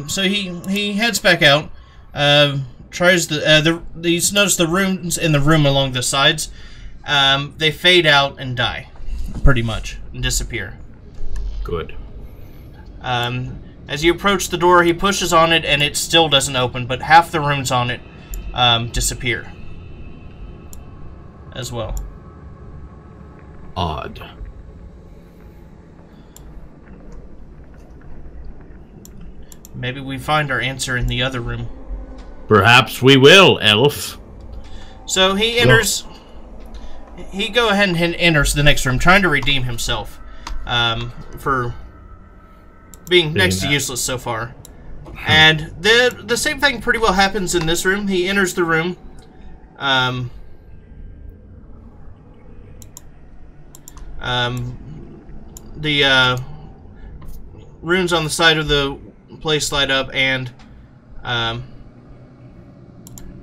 So he heads back out. Tries he's noticed the rooms in the room along the sides. They fade out and die, pretty much, and disappear. Good. As you approach the door, he pushes on it, and it still doesn't open, but half the rooms on it disappear as well. Odd. Maybe we find our answer in the other room. Perhaps we will, elf. So he enters... He go ahead and enters the next room, trying to redeem himself for being next to useless so far. And the same thing pretty well happens in this room. He enters the room. The runes on the side of the place light up, and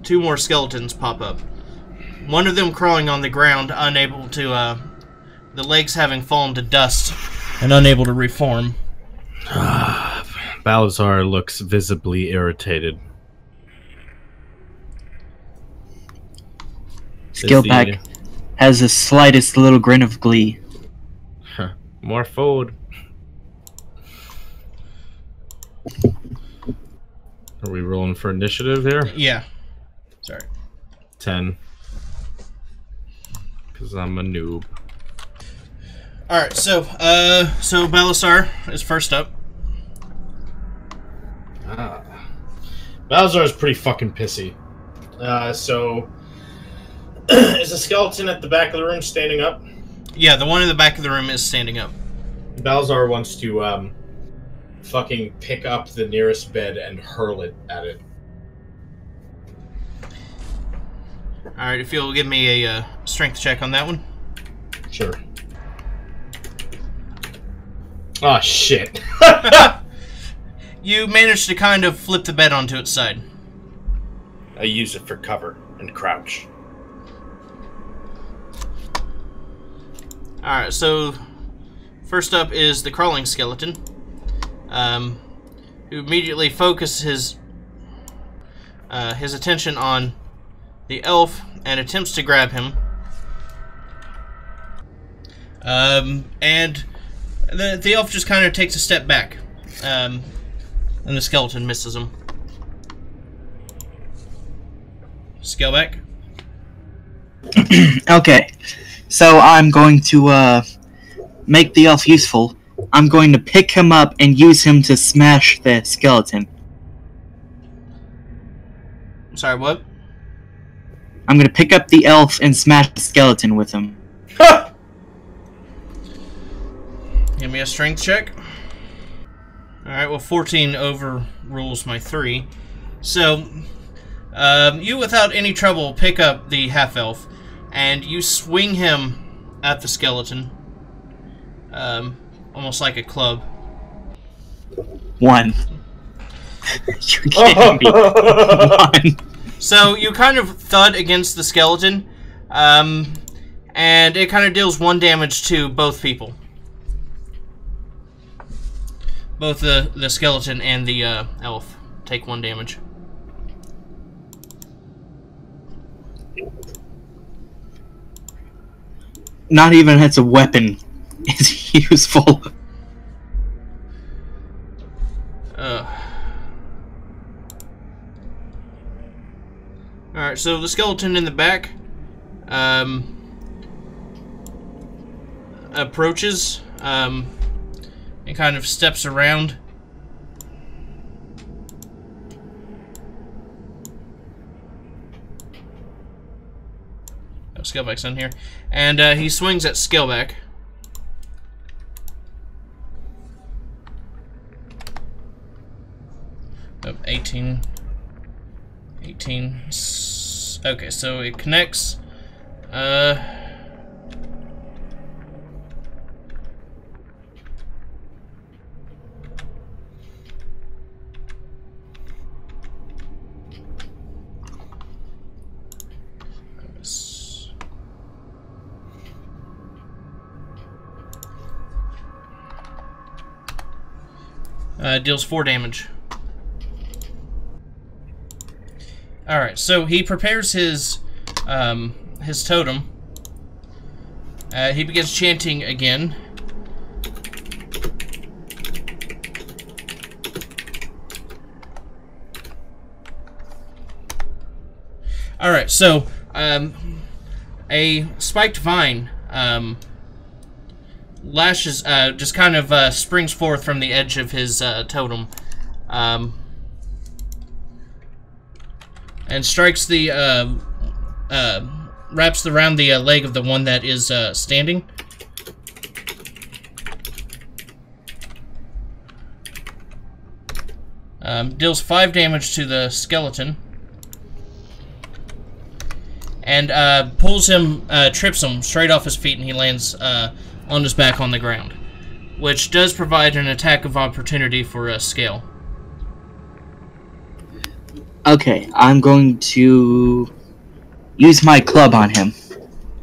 2 more skeletons pop up. One of them crawling on the ground, unable to, the legs having fallen to dust and unable to reform. Balazar looks visibly irritated. Skillback has the slightest little grin of glee. More food. Are we rolling for initiative here? Yeah. Sorry. 10. Because I'm a noob. Alright, so Balazar is first up. Balazar is pretty fucking pissy. So... is the skeleton at the back of the room standing up? Yeah, the one in the back of the room is standing up. Balazar wants to, fucking pick up the nearest bed and hurl it at it. Alright, if you'll give me a strength check on that one. Sure. Oh, shit. You managed to kind of flip the bed onto its side. I use it for cover and crouch. Alright, so first up is the crawling skeleton, who immediately focuses his attention on the elf and attempts to grab him. And the elf just kind of takes a step back, and the skeleton misses him. Scale back. Okay, so I'm going to make the elf useful. I'm going to pick him up and use him to smash the skeleton. Sorry, what? I'm going to pick up the elf and smash the skeleton with him. Give me a strength check. Alright, well 14 overrules my 3. So, you without any trouble pick up the half-elf, and you swing him at the skeleton. Almost like a club. 1. You're kidding me. 1. So, you kind of thud against the skeleton, and it kind of deals 1 damage to both people. Both the skeleton and the elf take 1 damage. Not even as a weapon is useful. Alright, so the skeleton in the back approaches and kind of steps around. Oh, Scaleback's in here. And he swings at Scaleback. Oh, 18. 18. Okay, so it connects. Deals 4 damage. All right, so he prepares his totem. He begins chanting again. All right, so a spiked vine lashes, just kind of springs forth from the edge of his totem, and strikes the wraps around the leg of the one that is standing. Deals 5 damage to the skeleton. And pulls him, trips him straight off his feet, and he lands on his back on the ground. Which does provide an attack of opportunity for Scale. Okay, I'm going to use my club on him.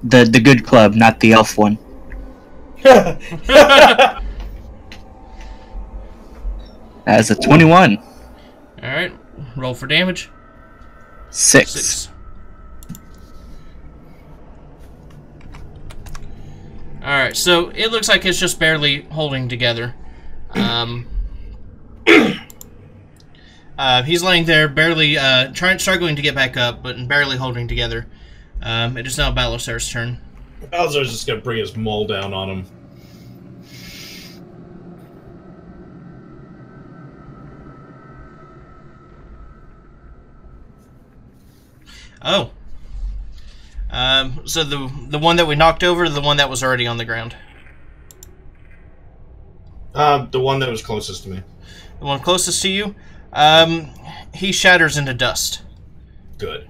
The good club, not the elf one. That's a 21. Alright, roll for damage. 6. Alright, so it looks like it's just barely holding together. He's laying there, barely struggling to get back up, but barely holding together. It is now Balasar's turn. Balasar's just gonna bring his maul down on him. Oh. So the one that we knocked over, or the one that was already on the ground? The one that was closest to me. The one closest to you? He shatters into dust. Good.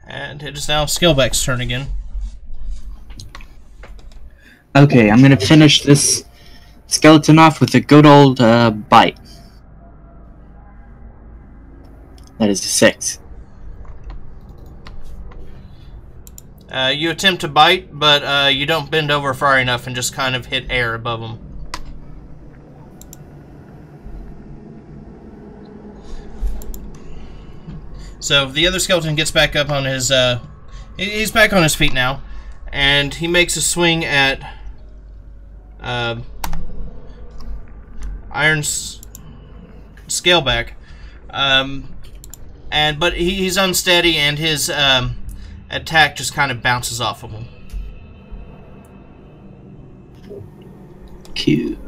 And it is now Scaleback's turn again. Okay, I'm gonna finish this skeleton off with a good old bite. That is a 6. You attempt to bite, but you don't bend over far enough and just kind of hit air above him. So the other skeleton gets back up on his, he's back on his feet now, and he makes a swing at Iron's Scaleback. But he's unsteady, and his attack just kind of bounces off of him. Cute.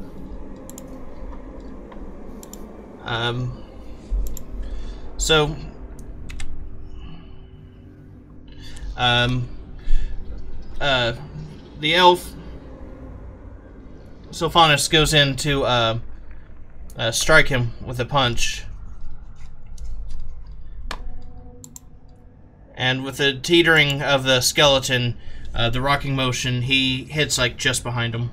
So the elf Sophanus goes in to strike him with a punch. And with the teetering of the skeleton, the rocking motion, he hits like just behind him.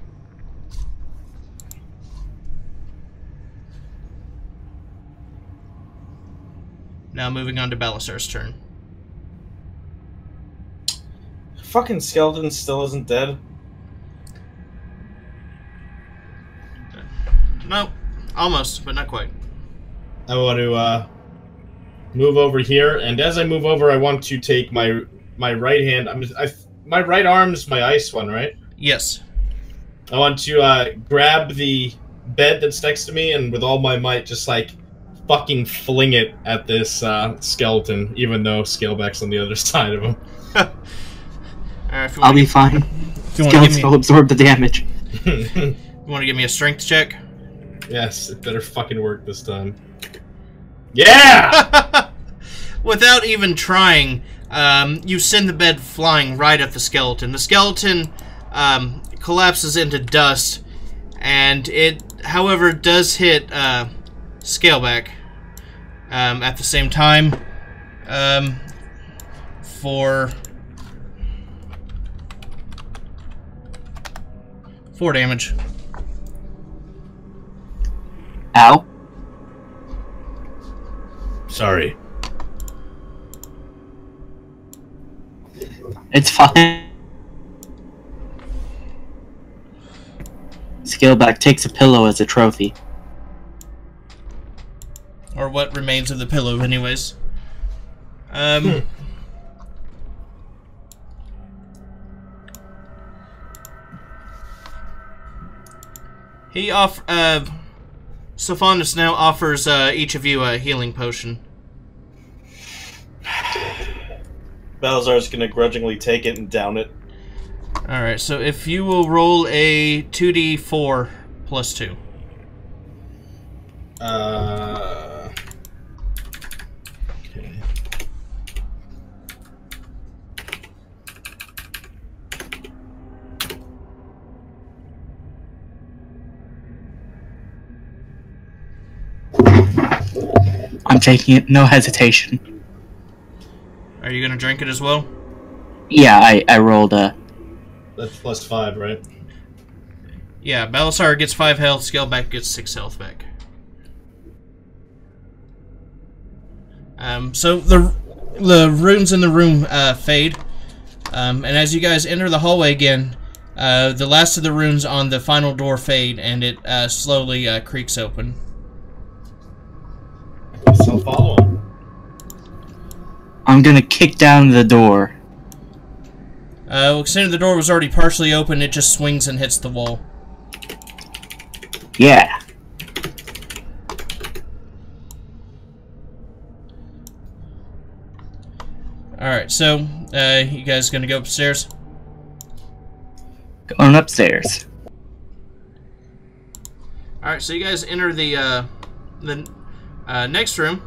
Now moving on to Balasar's turn. Fucking skeleton still isn't dead. No, almost, but not quite. I want to move over here, and as I move over, I want to take my right hand. My right arm's my ice one, right? Yes. I want to grab the bed that's next to me, and with all my might, just like fucking fling it at this skeleton, even though Scaleback's on the other side of him. I'll be fine. Skeletons will absorb the damage. You want to give me a strength check? Yes, it better fucking work this time. Yeah! Without even trying, you send the bed flying right at the skeleton. The skeleton collapses into dust, and it, however, does hit Scaleback at the same time for 4 damage. Ow. Sorry. It's fine. Scaleback takes a pillow as a trophy. Or what remains of the pillow, anyways. Sophonis now offers each of you a healing potion. Balazar's gonna grudgingly take it and down it. Alright, so if you will roll a 2d4 plus 2. Okay. I'm taking it, no hesitation. Are you gonna drink it as well? Yeah, I rolled a... That's +5, right? Yeah, Balasar gets 5 health, Scaleback gets 6 health back. So the runes in the room fade, and as you guys enter the hallway again, the last of the runes on the final door fade, and it slowly creaks open. So I'll follow him. I'm gonna kick down the door. Considering the door was already partially open, it just swings and hits the wall. Yeah. Alright, so, you guys gonna go upstairs? Going upstairs. Alright, so you guys enter the next room.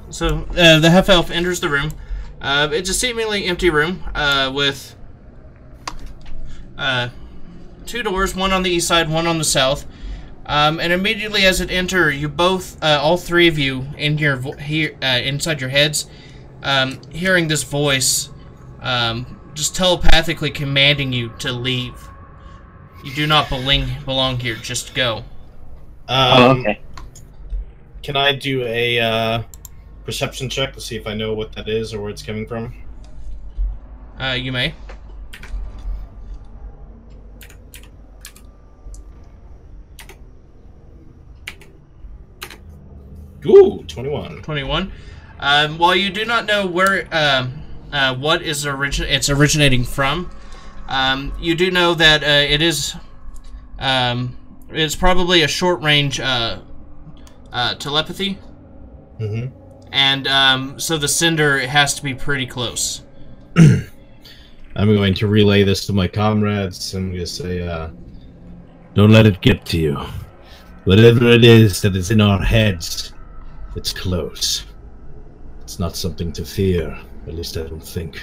So, the half-elf enters the room. It's a seemingly empty room, with 2 doors, one on the east side, one on the south. And immediately as it enters, you both, all 3 of you, in your inside your heads, hearing this voice, just telepathically commanding you to leave. You do not belong here. Just go. Okay. Can I do a perception check to see if I know what that is or where it's coming from? You may. Ooh, 21. 21. While you do not know where what is it's originating from, you do know that it's probably a short-range telepathy. Mm-hmm. And so the sender has to be pretty close. I'm going to relay this to my comrades. I'm going to say, don't let it get to you. Whatever it is that is in our heads, it's close. It's not something to fear. At least I don't think.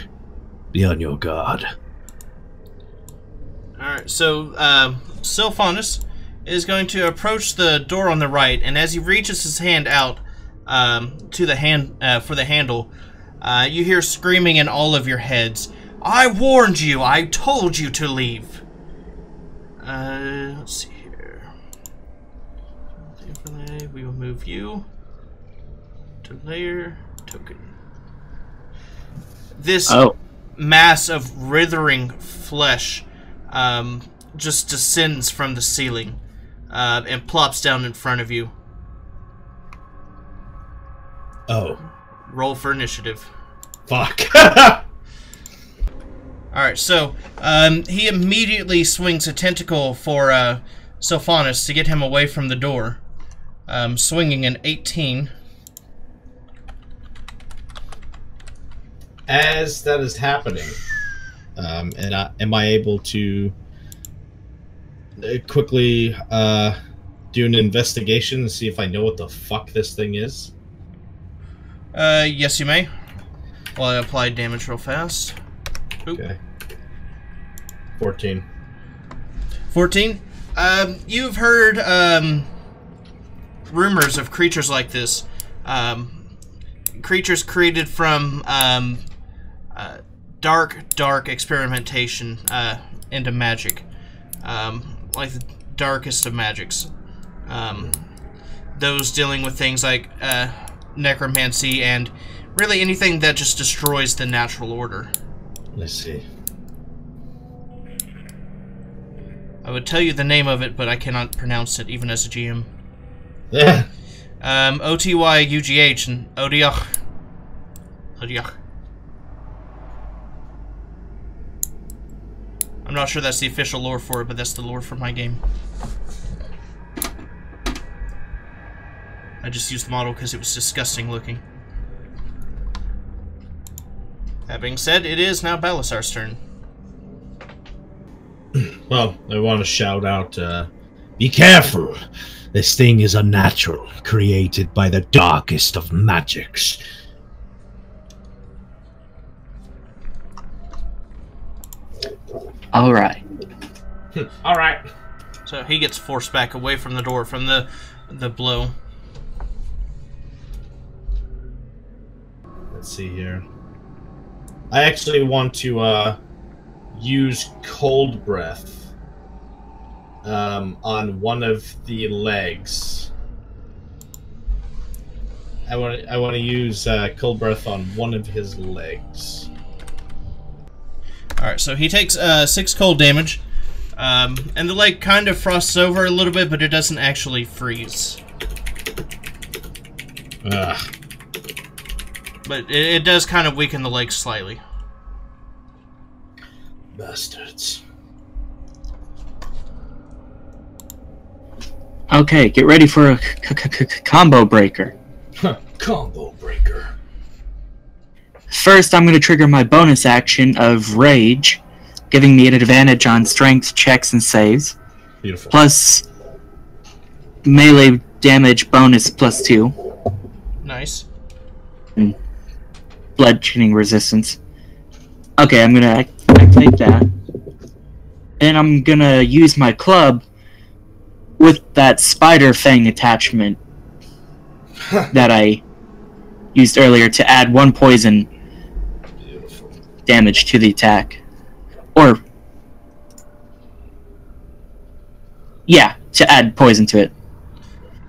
Be on your guard. Alright, so Sylphanus is going to approach the door on the right, and as he reaches his hand out to the for the handle, you hear screaming in all of your heads, "I warned you! I told you to leave!" Let's see here. We will move you to layer token. This mass of withering flesh just descends from the ceiling and plops down in front of you. Oh. Roll for initiative. Fuck. Alright, so he immediately swings a tentacle for Sylphanus to get him away from the door. Swinging an 18. As that is happening, am I able to quickly do an investigation and see if I know what the fuck this thing is? Yes, you may. Well, I apply damage real fast. Oop. Okay. 14. 14? You've heard rumors of creatures like this. Creatures created from dark experimentation into magic. Like the darkest of magics. Those dealing with things like necromancy and Really anything that just destroys the natural order. Let's see. I would tell you the name of it, but I cannot pronounce it, even as a GM. Yeah. OTYUGH and Odiach. Odiach. I'm not sure that's the official lore for it, but that's the lore for my game. I just used the model because it was disgusting looking. That being said, it is now Balasar's turn. Well, I want to shout out, be careful! This thing is unnatural, created by the darkest of magics. Alright. Alright. So he gets forced back away from the door from the blow. Let's see here. I actually want to use cold breath on one of the legs. I want to use cold breath on one of his legs. Alright, so he takes 6 cold damage. And the leg kind of frosts over a little bit, but it doesn't actually freeze. Ugh. But it does kind of weaken the leg slightly. Bastards. Okay, get ready for a combo breaker. Combo breaker. First, I'm going to trigger my bonus action of Rage, giving me an advantage on strength checks and saves. Beautiful. Plus melee damage bonus +2. Nice. And bludgeoning resistance. Okay, I'm going to activate that. Then I'm going to use my club with that spider fang attachment that I used earlier to add 1 poison Beautiful. damage to the attack. Or, yeah, to add poison to it.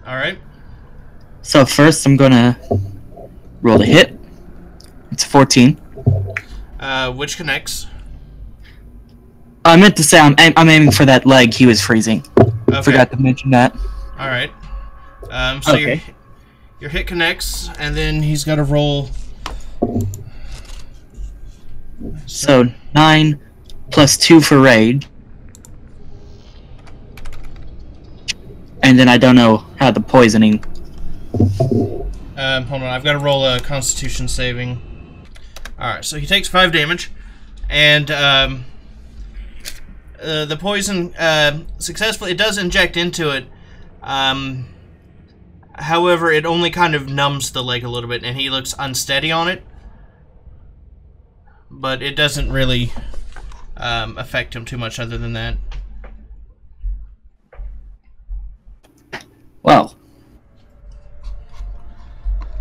Alright. So first I'm gonna roll the hit. It's 14. Which connects. I meant to say I'm aiming for that leg he was freezing. Okay. Forgot to mention that. Alright. So Okay. your hit connects, and then he's got to roll... So 9 plus 2 for rage. And then I don't know how the poisoning... Hold on, I've got to roll a Constitution saving. Alright, so he takes 5 damage, and the poison successfully, it does inject into it. However, it only kind of numbs the leg a little bit, and he looks unsteady on it. But it doesn't really affect him too much other than that. Well.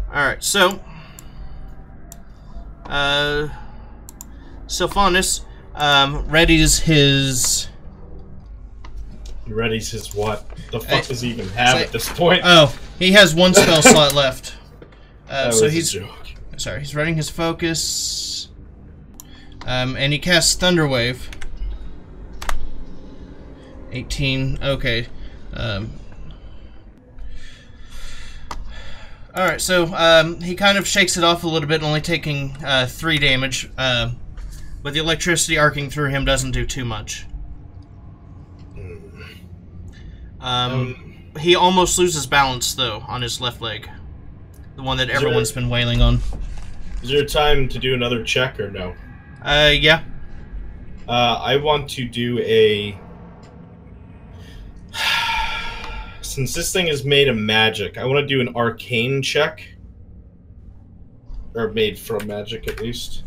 Alright, so... Sylphanus readies his... He readies his what? The fuck does he even have at this point? Oh, he has 1 spell slot left. That So was he's... a joke. Sorry, he's running his focus. And he casts Thunderwave. 18, okay. Alright, so he kind of shakes it off a little bit, only taking 3 damage. But the electricity arcing through him doesn't do too much. He almost loses balance, though, on his left leg. The one that everyone's been wailing on. Is there time to do another check or no? Yeah. I want to do a... Since this thing is made of magic, I want to do an arcane check. Or made from magic, at least.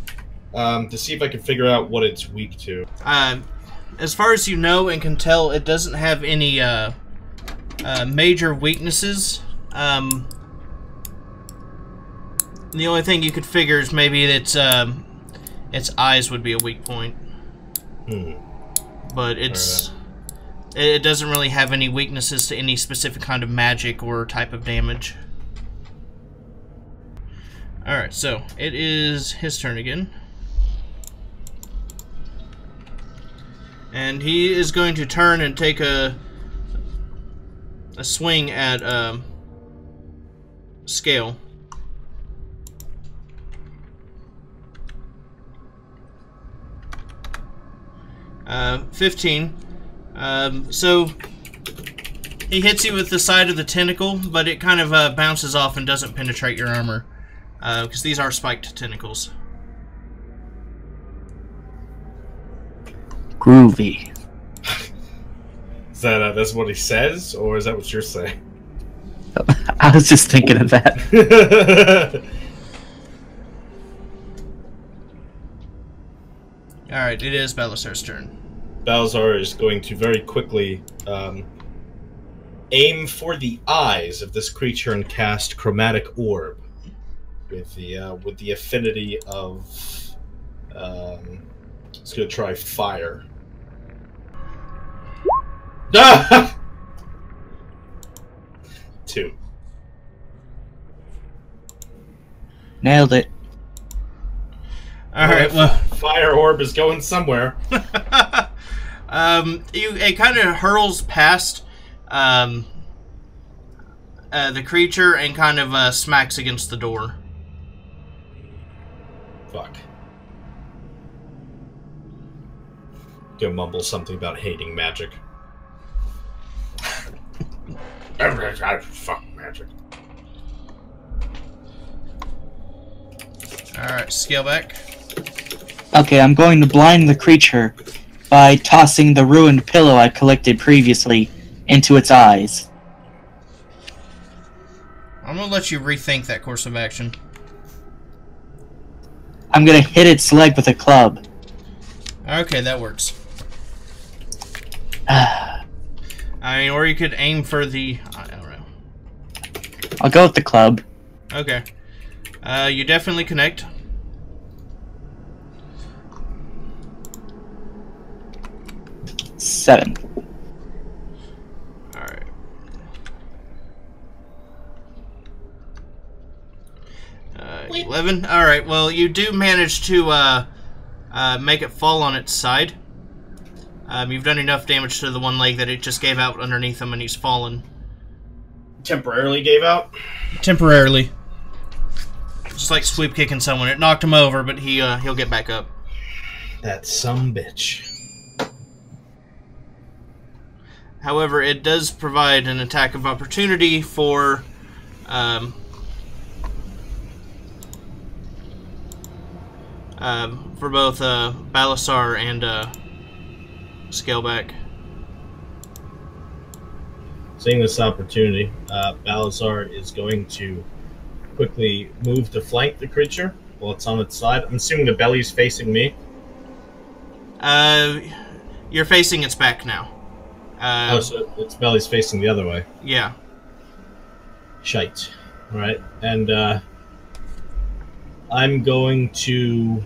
To see if I can figure out what it's weak to. As far as you know and can tell, it doesn't have any major weaknesses. The only thing you could figure is maybe that its eyes would be a weak point. But it doesn't really have any weaknesses to any specific kind of magic or type of damage. Alright, so it is his turn again. And he is going to turn and take a swing at Scale. 15. So he hits you with the side of the tentacle, but it kind of bounces off and doesn't penetrate your armor. Because these are spiked tentacles. Groovy. Is that that's what he says, or is that what you're saying? I was just thinking of that. Alright, it is Belisar's turn. Balazar is going to very quickly aim for the eyes of this creature and cast Chromatic Orb with the affinity of. It's going to try fire. Ah! 2. Nailed it. Alright, well. Fire orb is going somewhere. It kind of hurls past the creature and kind of smacks against the door. Fuck. Go mumble something about hating magic. Fuck magic. Alright, scale back. Okay, I'm going to blind the creature by tossing the ruined pillow I collected previously into its eyes. I'm gonna let you rethink that course of action. I'm gonna hit its leg with a club. Okay, that works. I mean, or you could aim for the... I don't know. I'll go with the club. Okay. You definitely connect. Seven. Alright. Wait. 11. Alright, well, you do manage to make it fall on its side. You've done enough damage to the one leg that it just gave out underneath him and he's fallen. Temporarily gave out? Temporarily. Just like sweep kicking someone. It knocked him over, but he'll get back up. That some bitch. However, it does provide an attack of opportunity for both Belisar and Scaleback. Seeing this opportunity, Balazar is going to quickly move to flank the creature while it's on its side. I'm assuming the belly's facing me. You're facing its back now. So its belly's facing the other way. Yeah. Shite. Alright, and I'm going to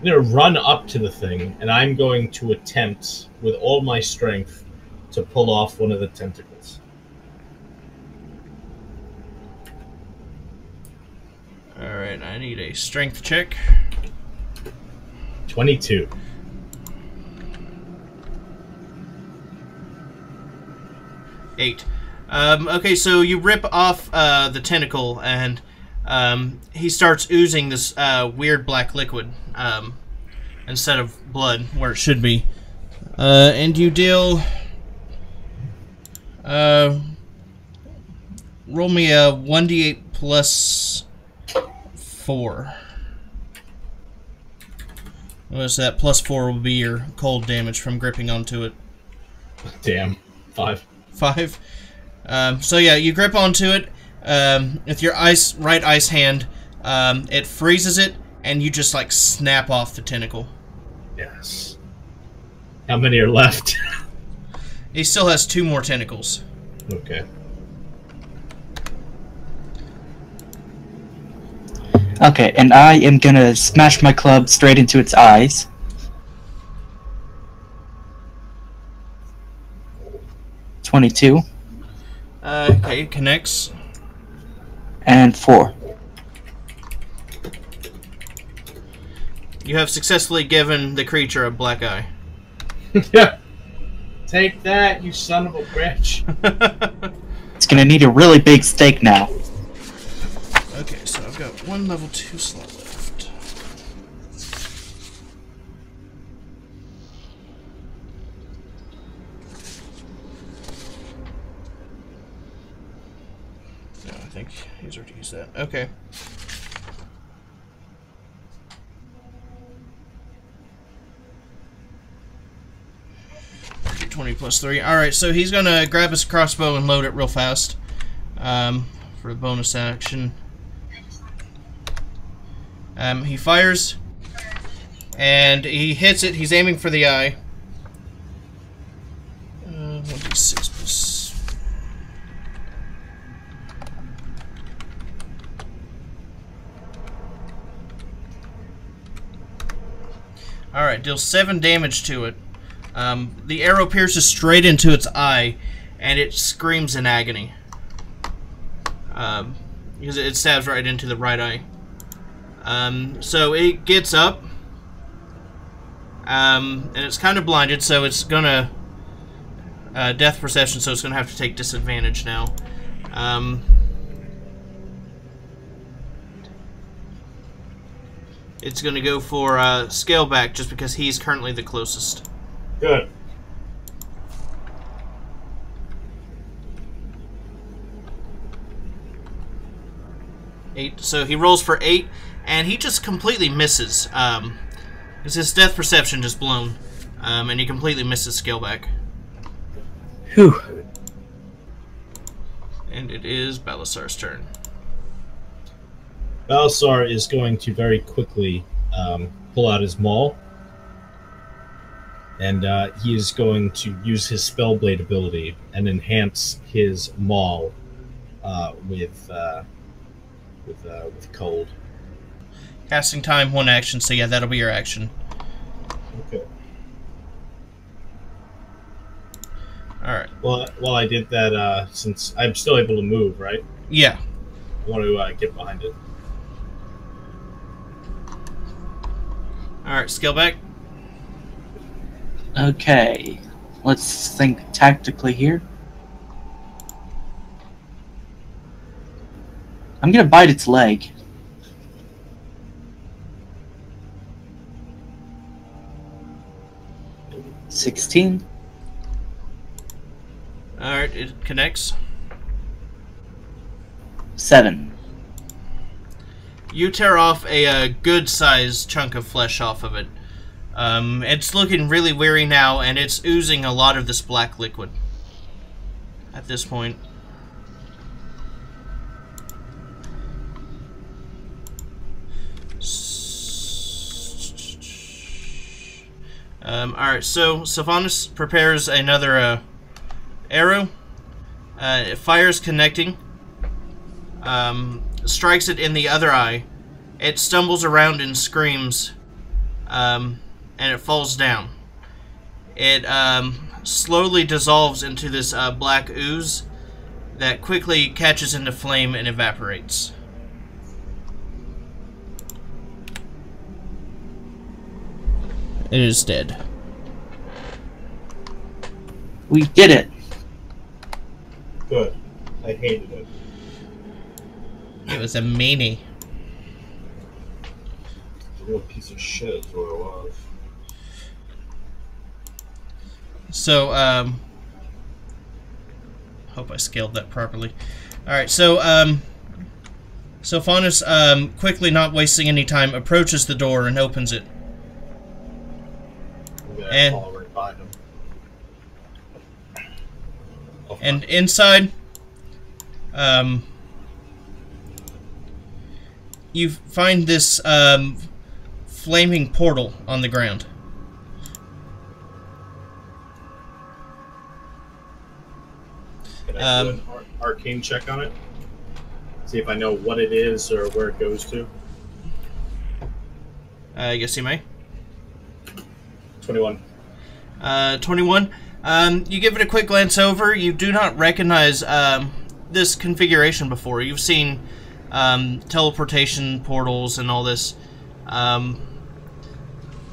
run up to the thing, and I'm going to attempt, with all my strength, to pull off one of the tentacles. Alright, I need a strength check. 22. Eight. Okay, so you rip off the tentacle, and he starts oozing this weird black liquid instead of blood, where it should be. And you deal... roll me a 1d8 plus 4. What's that? Plus 4 will be your cold damage from gripping onto it. Damn. 5. 5. So yeah, you grip onto it with your right ice hand. It freezes it, and you just like snap off the tentacle. Yes. How many are left? He still has 2 more tentacles. Okay. Okay, and I am gonna smash my club straight into its eyes. $22. Okay, it connects. And 4. You have successfully given the creature a black eye. Yeah. Take that, you son of a bitch. It's gonna need a really big steak now. Okay, so I've got one level 2 slot left. No, I think he's already used that. Okay. 20 plus 3. Alright, so he's gonna grab his crossbow and load it real fast. For the bonus action. He fires. And he hits it. He's aiming for the eye. 1d6 plus... Alright, deals 7 damage to it. The arrow pierces straight into its eye, and it screams in agony. Because it stabs right into the right eye. So it gets up, and it's kind of blinded, so it's gonna death perception, so it's gonna have to take disadvantage now. It's gonna go for scale back just because he's currently the closest. Good. Eight. So he rolls for 8, and he just completely misses. Because his death perception just blown, and he completely misses scale back. Whew. And it is Balasar's turn. Balasar is going to very quickly pull out his maul. And he is going to use his Spellblade ability and enhance his maul with cold. Casting time, 1 action, so yeah, that'll be your action. Okay. Alright. Well, while I did that, since I'm still able to move, right? Yeah. I want to get behind it. Alright, scale back. Okay, let's think tactically here. I'm gonna bite its leg. 16. Alright, it connects. 7. You tear off a good-sized chunk of flesh off of it. It's looking really weary now, and it's oozing a lot of this black liquid at this point. Alright, so Sylvanas prepares another arrow. It fires connecting. Strikes it in the other eye. It stumbles around and screams. And it falls down. It slowly dissolves into this black ooze that quickly catches into flame and evaporates. It is dead. We did it. Good. I hated it. It was a meanie. A real piece of shit is what it was. So, hope I scaled that properly. Alright, so, Faunus, quickly, not wasting any time, approaches the door and opens it. And, right behind him. and inside, you find this, flaming portal on the ground. Can I do an arcane check on it? See if I know what it is or where it goes to. I guess you may. 21. 21. You give it a quick glance over. You do not recognize this configuration before. You've seen teleportation portals and all this.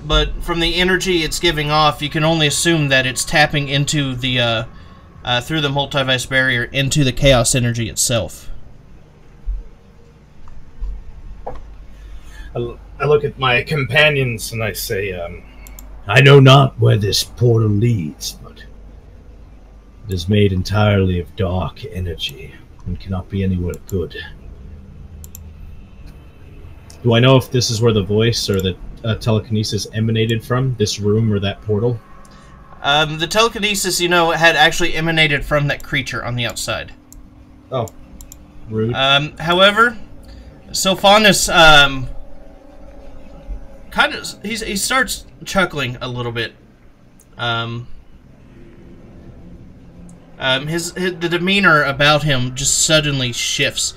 but from the energy it's giving off, you can only assume that it's tapping into the through the multiverse barrier into the chaos energy itself. I look at my companions and I say, I know not where this portal leads, but it is made entirely of dark energy and cannot be anywhere good. do I know if this is where the voice or the telekinesis emanated from? This room or that portal? The telekinesis, you know, had actually emanated from that creature on the outside. Oh. Rude. However, Sophonis, kind of, he starts chuckling a little bit. The demeanor about him just suddenly shifts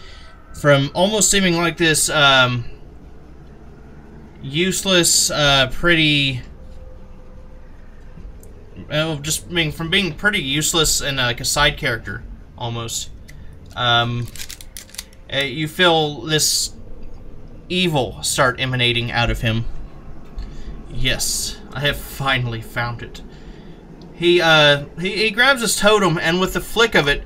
from almost seeming like this, useless, pretty, just from being pretty useless and like a side character, almost. You feel this evil start emanating out of him. Yes, I have finally found it. He grabs his totem, and with the flick of it,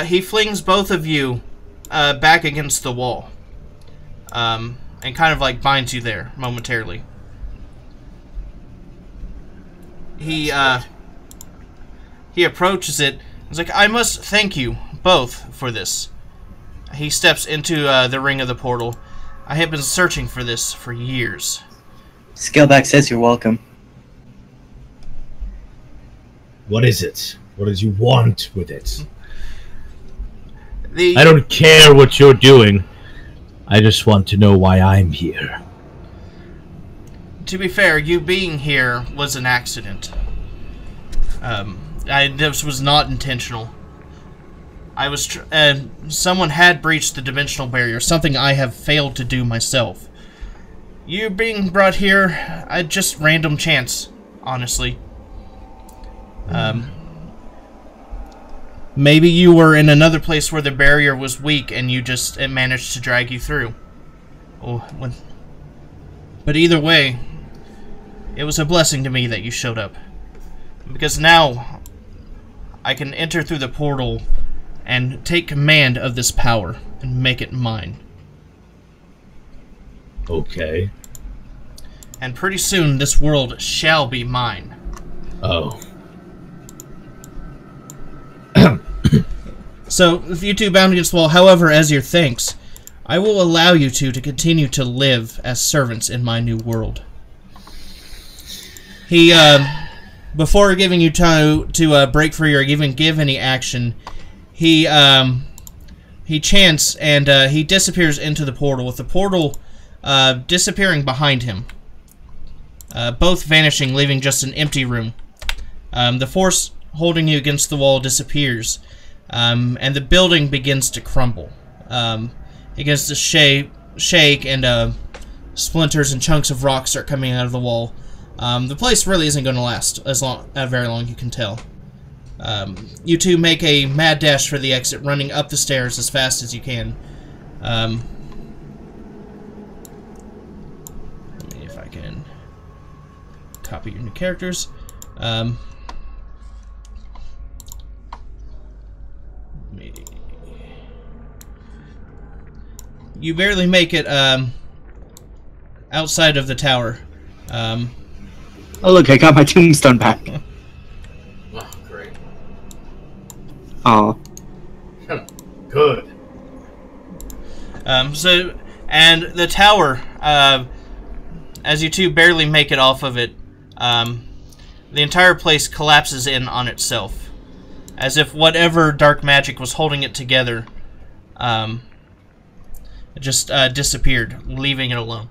he flings both of you back against the wall. And kind of like binds you there momentarily. He approaches it. He's like, I must thank you both for this. He steps into the ring of the portal. I have been searching for this for years. Scaleback says you're welcome. What is it? What did you want with it? I don't care what you're doing. I just want to know why I'm here. To be fair, you being here was an accident. This was not intentional. Someone had breached the dimensional barrier, something I have failed to do myself. You being brought here, just random chance, honestly. Maybe you were in another place where the barrier was weak and it managed to drag you through. But either way, it was a blessing to me that you showed up. Because now, I can enter through the portal and take command of this power and make it mine. Okay. And pretty soon, this world shall be mine. Oh. So, if you two bound against the wall, however, as your thanks, I will allow you two to continue to live as servants in my new world. He, before giving you time to break free or even give any action, he chants and he disappears into the portal, with the portal disappearing behind him. Both vanishing, leaving just an empty room. The force holding you against the wall disappears. And the building begins to crumble. It begins to shake, and splinters and chunks of rock start coming out of the wall. The place really isn't going to last very long, you can tell. You two make a mad dash for the exit, running up the stairs as fast as you can. Let me, if I can copy your new characters. You barely make it outside of the tower. Oh look, I got my tombstone back. Oh, great. Oh. Good. And the tower, as you two barely make it off of it, the entire place collapses in on itself, as if whatever dark magic was holding it together, just disappeared, leaving it alone.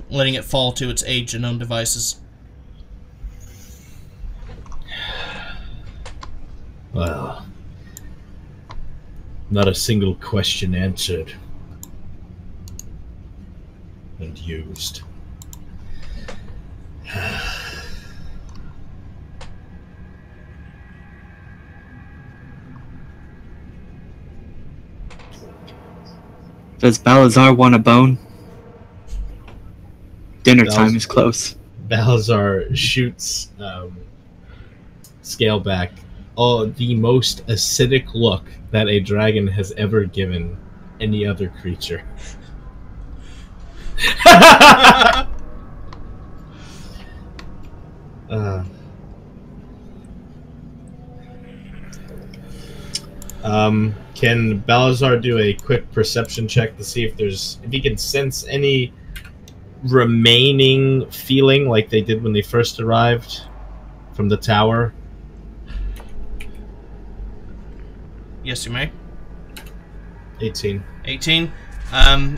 Letting it fall to its age and own devices. Well, not a single question answered and used. Does Balazar want a bone? Dinner time is close. Balazar shoots Scaleback the most acidic look that a dragon has ever given any other creature. Can Balazar do a quick perception check to see if he can sense any remaining feeling like they did when they first arrived from the tower? Yes, you may. 18. 18.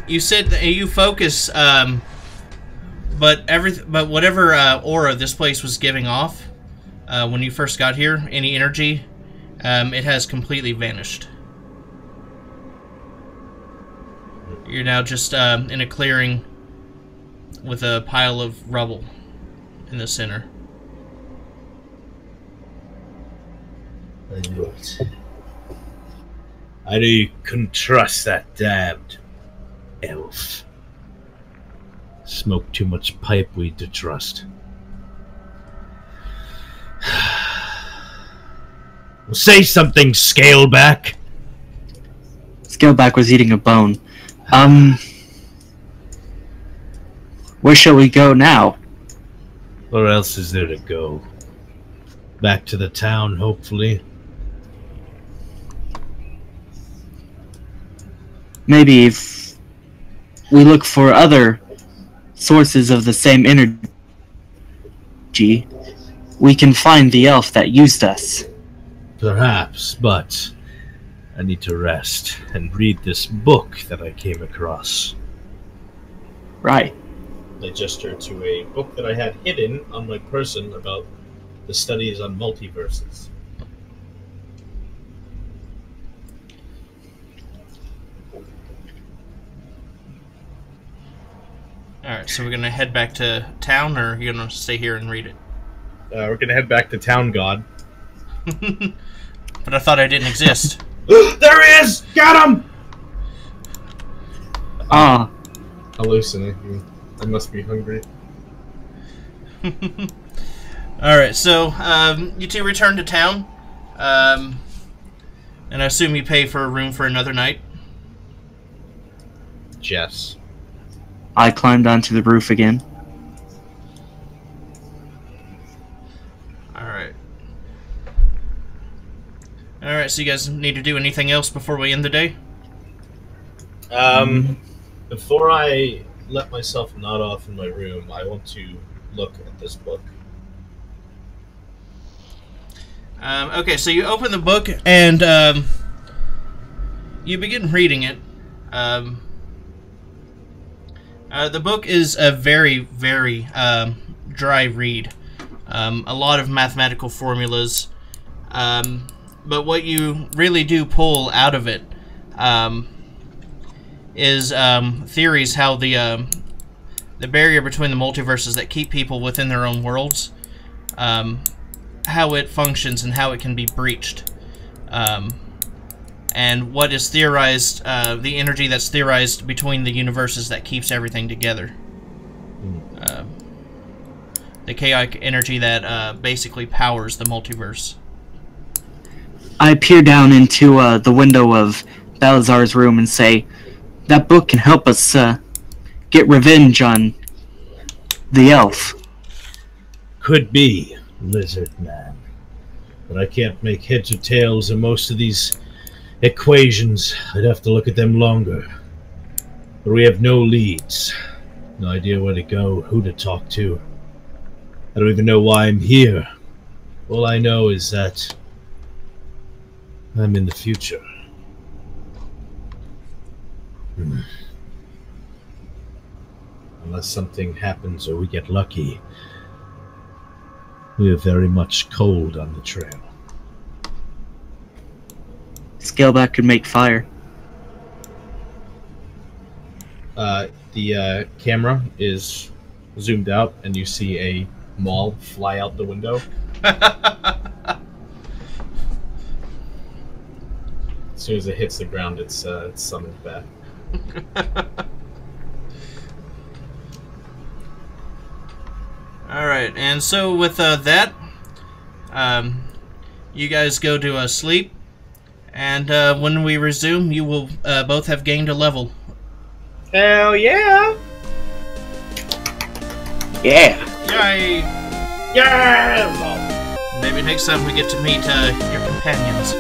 You said that you focus, but whatever aura this place was giving off when you first got here, any energy, it has completely vanished. You're now just in a clearing with a pile of rubble in the center. I knew it. I knew you couldn't trust that damned elf. Smoked too much pipeweed to trust. Well, say something, Scaleback. Scaleback was eating a bone. Where shall we go now? Where else is there to go? Back to the town, hopefully. Maybe if we look for other sources of the same energy, we can find the elf that used us. Perhaps, but I need to rest and read this book that I came across. Right. I gesture to a book that I had hidden on my person about the studies on multiverses. Alright, so we're going to head back to town, or are you going to stay here and read it? We're going to head back to Town God. But I thought I didn't exist. There he is! Got him! Hallucinating. I must be hungry. Alright, so you two return to town. And I assume you pay for a room for another night? Yes. I climbed onto the roof again. Alright. Alright, so you guys need to do anything else before we end the day? Before I let myself nod off in my room, I want to look at this book. Okay, so you open the book and you begin reading it. The book is a very, very dry read. A lot of mathematical formulas. But what you really do pull out of it is theories how the barrier between the multiverses that keep people within their own worlds, how it functions and how it can be breached. And what is theorized, the energy that's theorized between the universes that keeps everything together. The chaotic energy that basically powers the multiverse. I peer down into the window of Balazar's room and say, that book can help us get revenge on the elf. Could be, lizard man. But I can't make heads or tails of most of these equations. I'd have to look at them longer. But we have no leads. No idea where to go, who to talk to. I don't even know why I'm here. All I know is that I'm in the future. Unless something happens or we get lucky, we are very much cold on the trail. Scaleback could make fire. The camera is zoomed out, and you see a maul fly out the window. As soon as it hits the ground, it's summoned back. Alright, and so with that, you guys go to sleep, and when we resume, you will both have gained a level. Hell yeah! Yeah. Yay! Yeah! Maybe next time we get to meet your companions.